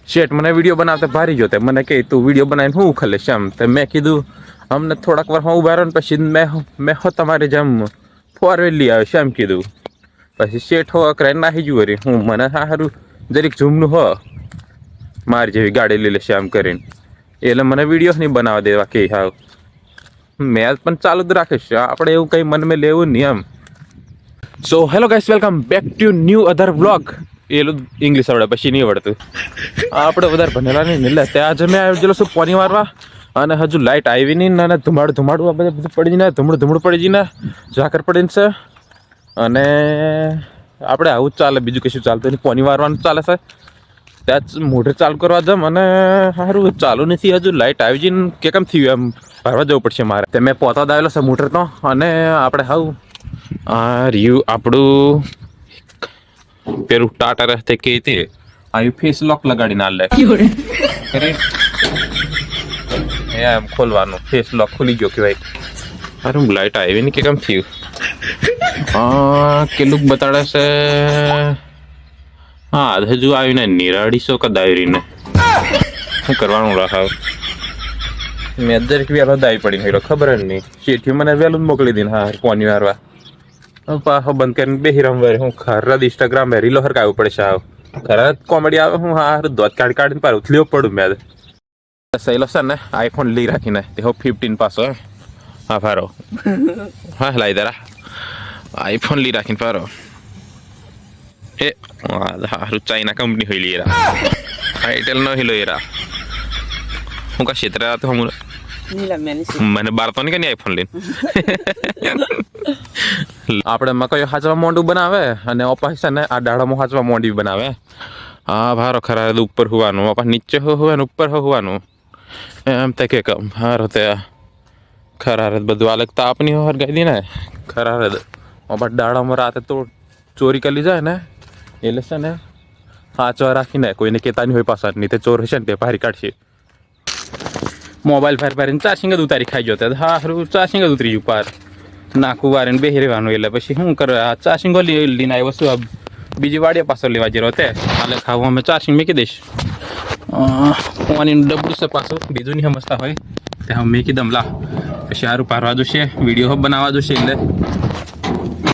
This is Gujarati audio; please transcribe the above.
શેઠ મને વિડીયો બનાવતા ભારી ગયો તે મને કે તું વિડીયો બનાવીને હું ઉખલે છે આમ તો મેં કીધું અમને થોડાક વાર હું ઉભા રહ્યો ને પછી મેં હો તમારે જેમ ફોરવેલ લઈ આવ્યો છે એમ કીધું પછી શેઠ હો અકરાઈને નાહી જુઓ રે હું મને સારું જરીક ઝૂમનું હો મારી જેવી ગાડી લઈ લેશે આમ કરીને એટલે મને વિડીયો નહીં બનાવવા દેવા કે હા મેં પણ ચાલુ જ રાખીશ આપણે એવું કંઈ મનમાં લેવું નહીં એમ so hello guys welcome back to new other vlog એલું ઇંગ્લિશ આવડે પછી નહીં આવડતું આપણે વધારે ભણેલા નહીં એટલે ત્યાં જ મેં આવી છું પોની વારવા અને હજુ લાઇટ આવી નહીં અને ધુમાડું આ બધું પડી જઈને ધૂમડું પડી જઈને ઝાકર પડીને છે અને આપણે આવું જ ચાલે બીજું કશું ચાલતું નહીં પોની વારવાનું ચાલે છે ત્યાં જ મોટર ચાલુ કરવા જમ અને સારું ચાલુ નથી હજુ લાઇટ આવી જઈને કે કેમ થયું એમ ભરવા જવું પડશે મારે તે મેં પોતા આવેલો છે મોટર તો અને આપણે હાવ રહ્યું આપણું પેલું ટાટા રસ્તે કે તે આવી ફેસ લોક લગાડીને આ લે એમ ખોલવાનું ફેસ લોક ખુલી ગયો કે ભાઈ અરે લાઇટ આવી ને કે કેમ થયું કેટલું બતાડે છે હા હજુ આવીને નિરાડીશો કદાયરીને શું કરવાનું રાખાવ મેં દરેક વહેલો દાવી પડી ગયેલો ખબર જ નહીં શેઠી મને વહેલું જ મોકલી દઈને હા પોની વારવા પાછો બંધ કરીને બેહી રમવા હું ખરા ઇન્સ્ટાગ્રામ રીલો હરકાવવું પડે છે આવ ખરા કોમેડી આવે હું હા દોત કાઢીને પાર ઉથલ્યો પડું મેં સહેલો છે ને આઈફોન લઈ રાખીને તે હો 15 પાસો હા ફારો હા લાઈ દરા આઈફોન લઈ રાખીને ફારો એ હારું ચાઇના કંપની હોય લી રા આઈટેલ નો હિલો એરા હું કા ક્ષેત્ર તો હું મને બાર તો નહીં કે આઈફોન લઈને આપણે મકાઈ હાચવા મોંડું બનાવે અને ઓપાસ છે ને આ ડાળામાં હાચવા મોંડી બનાવે હા ભારો ખરા ઉપર હોવાનું ઓપા નીચે હોવાનું ઉપર હોવાનું એમ તે કે ભારો તે ખરા બધું અલગ તાપની હરગાઈ દી ને ખરા ઓપા ડાળામાં રાતે તો ચોરી કરી જાય ને એટલે છે ને હાચવા રાખીને કોઈને કહેતા નહીં હોય પાછા નહીં તે ચોર હશે ને તે ભારી કાઢશે મોબાઈલ ફારીને ચાર્જિંગ જ ઉતારી ખાઈ જતો હા સારું ચાર્જિંગ જ ઉતરી ગયું પાર નાખું વારીને બેસી રહેવાનું એટલે પછી શું કરે આ ચાર્જિંગ લઈને આવી વસ્તુ બીજી વાડીએ પાછળ લેવા જરો તે હાલે ખાવું અમે ચાર્જિંગ મેકી દઈશ પાણીનું ડબલું છે પાછું બીજું નહીં સમજતા હોય ત્યાં મેકી દમ લા પછી સારું પારવા જોશે વિડીયો બનાવવા જોશે એટલે